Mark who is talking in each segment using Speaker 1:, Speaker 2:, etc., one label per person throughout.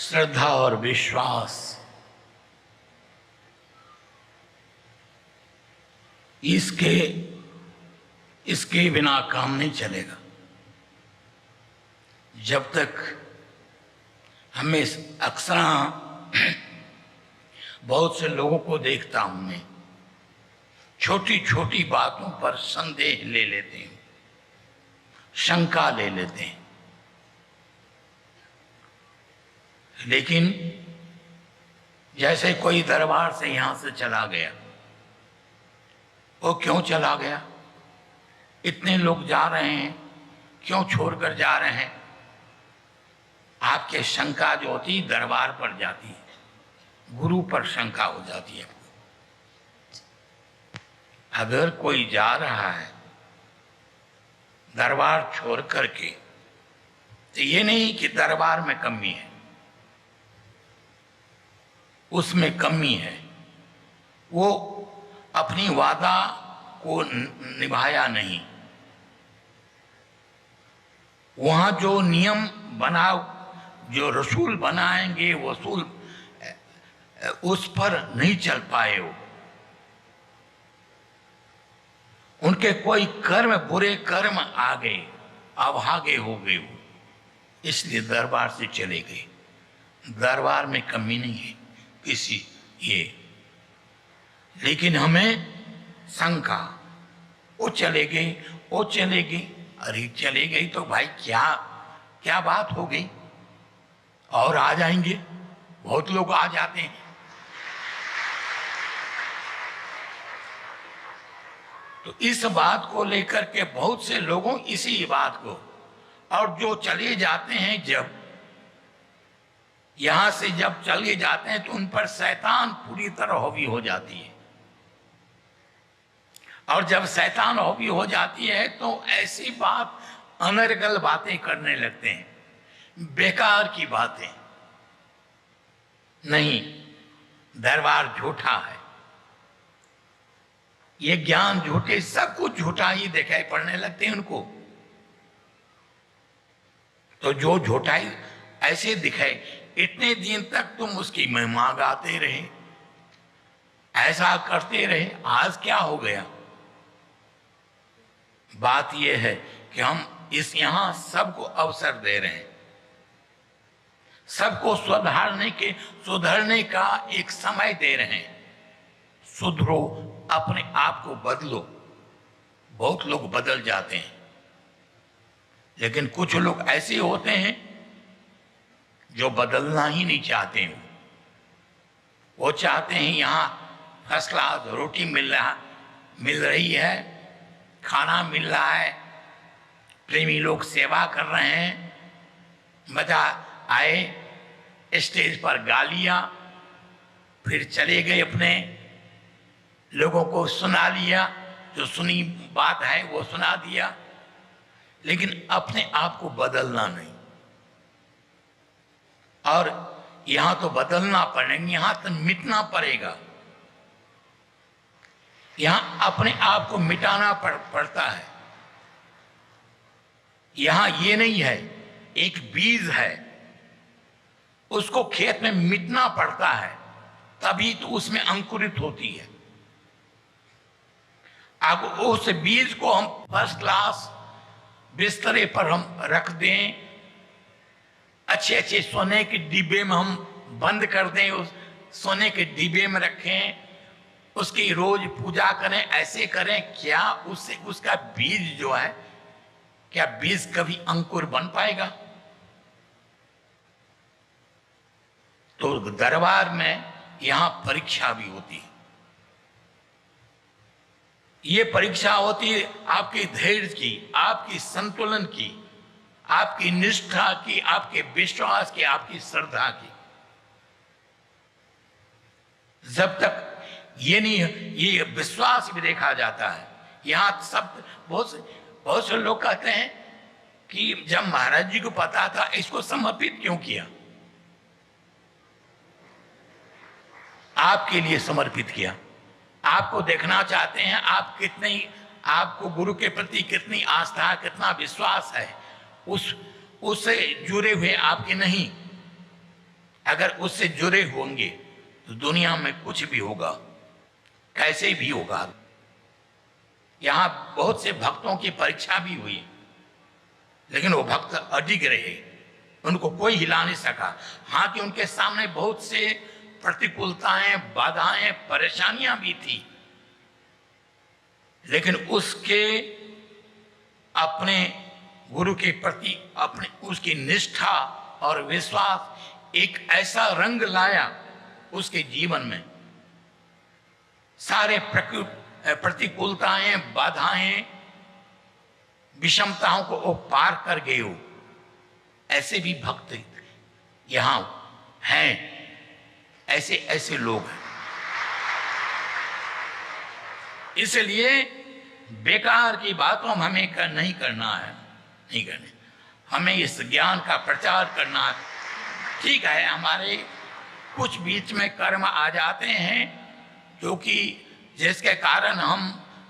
Speaker 1: श्रद्धा और विश्वास इसके बिना काम नहीं चलेगा। जब तक हमें अक्सर बहुत से लोगों को देखता हूं मैं, छोटी छोटी बातों पर संदेह ले लेते हैं, शंका ले लेते हैं। लेकिन जैसे कोई दरबार से यहां से चला गया, वो क्यों चला गया? इतने लोग जा रहे हैं, क्यों छोड़कर जा रहे हैं? आपके शंका जो होती दरबार पर जाती है, गुरु पर शंका हो जाती है। अगर कोई जा रहा है दरबार छोड़ करके, तो ये नहीं कि दरबार में कमी है, उसमें कमी है। वो अपनी वादा को निभाया नहीं। वहां जो नियम बना, जो रसूल बनाएंगे वसूल, उस पर नहीं चल पाए वो। उनके कोई कर्म, बुरे कर्म आ गए, अभागे हो गए वो, इसलिए दरबार से चले गए। दरबार में कमी नहीं है किसी ये, लेकिन हमें शंका, वो चले गए, वो चले गए। अरे चले गई तो भाई क्या क्या बात हो गई? और आ जाएंगे, बहुत लोग आ जाते हैं। तो इस बात को लेकर के बहुत से लोगों, इसी बात को, और जो चले जाते हैं, जब यहां से जब चले जाते हैं तो उन पर शैतान पूरी तरह हावी हो जाती है। और जब शैतान हावी हो जाती है तो ऐसी बात, अनर्गल बातें करने लगते हैं, बेकार की बातें। नहीं, दरबार झूठा है, ये ज्ञान झूठे, सब कुछ झूठा ही दिखाई पड़ने लगते हैं उनको। तो जो झूठाई ऐसे दिखाए, इतने दिन तक तुम उसकी महिमा गाते रहे, ऐसा करते रहे, आज क्या हो गया? बात यह है कि हम यहां सबको अवसर दे रहे हैं, सबको सुधरने का एक समय दे रहे हैं। सुधरो, अपने आप को बदलो। बहुत लोग बदल जाते हैं, लेकिन कुछ लोग ऐसे होते हैं जो बदलना ही नहीं चाहते हैं। वो चाहते हैं यहां फर्स्ट क्लास रोटी मिल रही है, खाना मिल रहा है, प्रेमी लोग सेवा कर रहे हैं, मजा आए, स्टेज पर गालियां, फिर चले गए, अपने लोगों को सुना लिया, जो सुनी बात है वो सुना दिया, लेकिन अपने आप को बदलना नहीं। और यहां तो बदलना पड़ेगा, यहां तो मिटना पड़ेगा, यहां अपने आप को मिटाना पड़ता है। यहां ये नहीं है, एक बीज है, उसको खेत में मिटना पड़ता है, तभी तो उसमें अंकुरित होती है। अब उस बीज को हम फर्स्ट क्लास बिस्तरे पर हम रख दें, अच्छे अच्छे सोने के डिब्बे में हम बंद कर दें, उस सोने के डिब्बे में रखें, उसकी रोज पूजा करें, ऐसे करें, क्या उससे उसका बीज जो है, क्या बीज कभी अंकुर बन पाएगा? तो दरबार में यहां परीक्षा भी होती है। ये परीक्षा होती है आपके धैर्य की, आपकी संतुलन की, आपकी निष्ठा की, आपके विश्वास की, आपकी श्रद्धा की। जब तक ये नहीं, ये विश्वास भी देखा जाता है। यहां सब बहुत से लोग कहते हैं कि जब महाराज जी को पता था, इसको समर्पित क्यों किया? आपके लिए समर्पित किया। आपको देखना चाहते हैं आप कितने, आपको गुरु के प्रति कितनी आस्था, कितना विश्वास है, उससे जुड़े हुए आपके नहीं, अगर उससे जुड़े होंगे तो दुनिया में कुछ भी होगा, कैसे भी होगा। यहां बहुत से भक्तों की परीक्षा भी हुई, लेकिन वो भक्त अडिग रहे, उनको कोई हिला नहीं सका। हाँ कि उनके सामने बहुत से प्रतिकूलताएं, बाधाएं, परेशानियां भी थी, लेकिन उसके अपने गुरु के प्रति अपने उसकी निष्ठा और विश्वास एक ऐसा रंग लाया उसके जीवन में। सारे प्रतिकूलताएं, बाधाएं, विषमताओं को वो पार कर गए हो। ऐसे भी भक्त यहां हैं, ऐसे ऐसे लोग हैं। इसलिए बेकार की बातों में हमें नहीं करना है, नहीं करने। हमें इस ज्ञान का प्रचार करना है। ठीक है, हमारे कुछ बीच में कर्म आ जाते हैं क्योंकि जिसके कारण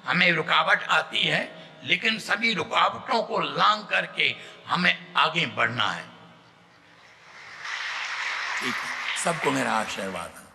Speaker 1: हमें रुकावट आती है, लेकिन सभी रुकावटों को लांघ करके हमें आगे बढ़ना है। ठीक है, सबको मेरा आशीर्वाद।